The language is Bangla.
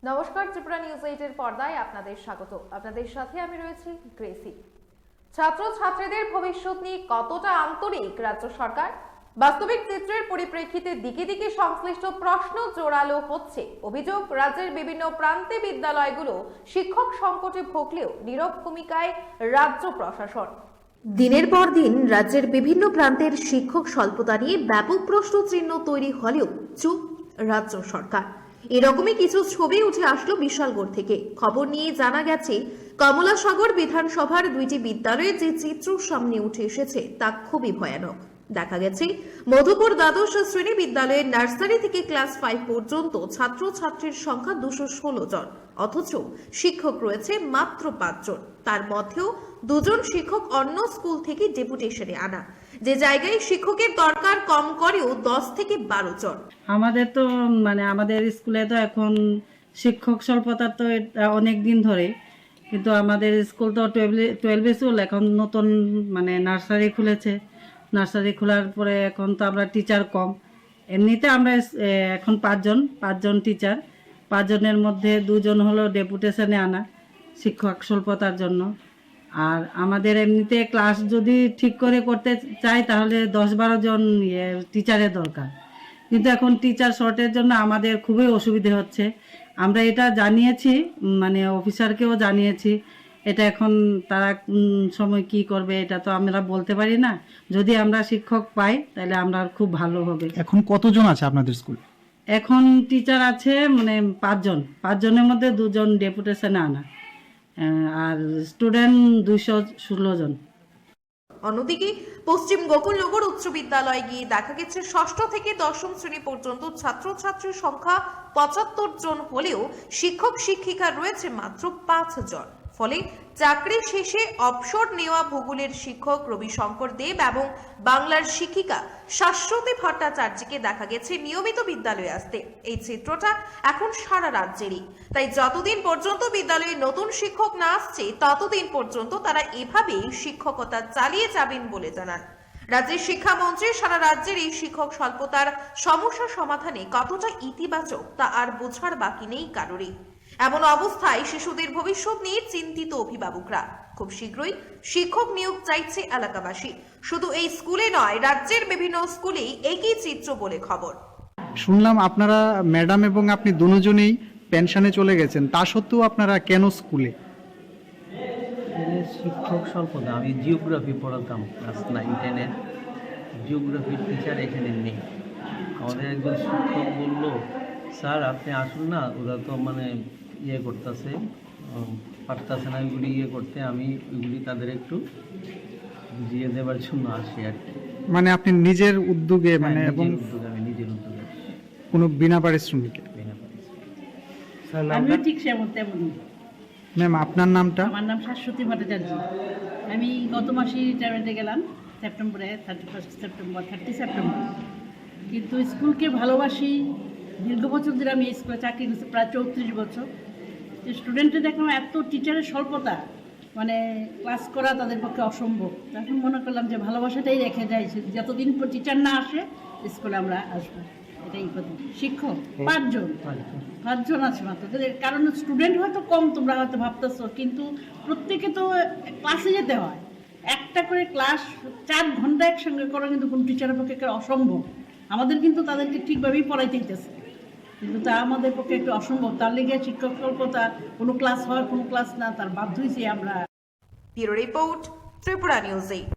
নমস্কার, ত্রিপুরা নিউজ 8 এর পর্দায় আপনাদের স্বাগত। আপনাদের সাথে আমি রয়েছি গ্রেসি। ছাত্রছাত্রীদের ভবিষ্যৎ নিয়ে কতটা আন্তরিক রাজ্য সরকার? বাস্তবিক চিত্রের পরিপ্রেক্ষিতে দিকে দিকে সংশ্লিষ্ট প্রশ্ন জোরালো হচ্ছে। অভিযোগ, রাজ্যের বিভিন্ন প্রান্তে বিদ্যালয়গুলো শিক্ষক সংকটে ভুগলেও নীরব ভূমিকায় রাজ্য প্রশাসন। দিনের পর দিন রাজ্যের বিভিন্ন প্রান্তের শিক্ষক স্বল্পতা নিয়ে ব্যাপক প্রশ্ন চিহ্ন তৈরি হলেও চুপ রাজ্য সরকার। এরকমই কিছু ছবি উঠে আসলো বিশালগড় থেকে। খবর নিয়ে জানা গেছে, কমলাসাগর বিধানসভার দুইটি বিদ্যালয়ে যে চিত্র সামনে উঠে এসেছে তা খুবই ভয়ানক। দেখা গেছে, মধুপুর দ্বাদশ শ্রেণী বিদ্যালয়ের নার্সারি থেকে ক্লাস 5 পর্যন্ত ছাত্রছাত্রীর সংখ্যা 216 জন, অথচ শিক্ষক রয়েছে মাত্র 5 জন। তার মধ্যেও 2 জন শিক্ষক অন্য স্কুল থেকে ডেপুটেশনে আনা, যে জায়গায় শিক্ষকের দরকার কম করেও 10 থেকে 12 জন। আমাদের তো আমাদের স্কুলে তো এখন শিক্ষক স্বল্পতা তো অনেক দিন ধরে, কিন্তু আমাদের স্কুল তো 12 স্কুল, এখন নতুন নার্সারি খুলেছে। নার্সারি খোলার পরে এখন তো আমরা টিচার কম। এমনিতে আমরা এখন 5 জন টিচার, 5 জনের মধ্যে 2 জন হলো ডেপুটেশনে আনা শিক্ষক স্বল্পতার জন্য। আর আমাদের এমনিতে ক্লাস যদি ঠিক করে করতে চাই তাহলে 10-12 জন টিচারের দরকার, কিন্তু এখন টিচার শর্টের জন্য আমাদের খুবই অসুবিধে হচ্ছে। আমরা এটা জানিয়েছি, অফিসারকেও জানিয়েছি। এটা এখন তারা কোন সময় কি করবে এটা তো আমরা বলতে পারি না। যদি আমরা শিক্ষক পাই তাহলে আমরা খুব ভালো হবে। এখন কতজন আছে আপনাদের স্কুল? এখন টিচার আছে 5 জন। 5 জনের মধ্যে 2 জন ডেপুটেশনে আনা, আর স্টুডেন্ট 216 জন। অন্যদিকে পশ্চিম গোকুলনগর উচ্চ বিদ্যালয়ে গিয়ে দেখা গেছে, ষষ্ঠ থেকে দশম শ্রেণী পর্যন্ত ছাত্রছাত্রীর সংখ্যা 75 জন হলেও শিক্ষক শিক্ষিকা রয়েছে মাত্র 5 জন। ফলে চাকরি শেষে অবসর নেওয়া ভূগোলের শিক্ষক রবিশঙ্কর দেব এবং বাংলার শিক্ষিকা শাশ্বতী ভট্টাচার্যকে দেখা গেছে নিয়মিত বিদ্যালয়ে আসতে। এই চিত্রটা এখন সারা রাজ্যেরই। তাই যতদিন পর্যন্ত বিদ্যালয়ে নতুন শিক্ষক না আসছে ততদিন পর্যন্ত তারা এভাবেই শিক্ষকতা চালিয়ে যাবেন বলে জানান রাজ্যের শিক্ষামন্ত্রী। সারা রাজ্যের এই শিক্ষক স্বল্পতার সমস্যা সমাধানে কতটা ইতিবাচক তা আর বোঝার বাকি নেই কারোরই। এমন অবস্থায় শিশুদের ভবিষ্যৎ নিয়ে চিন্তিত অভিভাবকরা। খুব শীঘ্রই শিক্ষক নিয়োগ চাইছে এলাকাবাসী। শুধু এই স্কুলে নয়, রাজ্যের বিভিন্ন স্কুলেই একই চিত্র বলে খবর। শুনলাম আপনারা ম্যাডাম এবং আপনি দুজনেই পেনশনে চলে গেছেন, তা সত্ত্বেও আপনারা কেন স্কুলে? শিক্ষক স্বল্পতা। আমি জিওগ্রাফি পড়াতাম ক্লাস 9-10-এর। জিওগ্রাফির টিচার এখানে নেই। আমাদের একজন শিক্ষক বলল, স্যার আপনি আসুন না, ওরা তো করতেছে, পারতেছে না ওইগুলি করতে। আমি ওইগুলি তাদের একটু বুঝিয়ে দেওয়ার জন্য আসি আর কি। আপনি নিজের উদ্যোগে এবং আমি নিজের উদ্যোগে, কোনো বিনা পারিশ্রমিকে? আমিও ঠিক তেমনই। ম্যাম, আপনার নামটা? আমার নাম শাশ্বতী ভট্টাচার্য। আমি গত মাসে রিটায়ারমেন্টে গেলাম, সেপ্টেম্বরে 30 সেপ্টেম্বর। কিন্তু স্কুলকে ভালোবাসি। দীর্ঘ বছর ধরে আমি এই স্কুলে চাকরি করছি, প্রায় 34 বছর। স্টুডেন্টদের দেখলাম এত টিচারের স্বল্পতা, ক্লাস করা তাদের পক্ষে অসম্ভব। তখন মনে করলাম যে ভালোবাসাটাই রেখে যায়, যতদিন টিচার না আসে স্কুলে আমরা আসবো। এটাই কথা। শিক্ষক 5 জন আছে মাত্র। কারণ স্টুডেন্ট হয়তো কম, তোমরা হয়তো ভাবতেছো, কিন্তু প্রত্যেকে তো ক্লাসে যেতে হয়। একটা করে ক্লাস 4 ঘন্টা একসঙ্গে করা কিন্তু কোনো টিচারের পক্ষে অসম্ভব। আমাদের কিন্তু তাদেরকে ঠিকভাবেই পড়াইতে হইতেছে, কিন্তু তা আমাদের পক্ষে একটু অসম্ভব। তার লেগে শিক্ষক স্বল্পতা, কোনো ক্লাস হয় কোনো ক্লাস না, তার বাধ্য হয়েছি আমরা। Bureau report, Tripura news 8।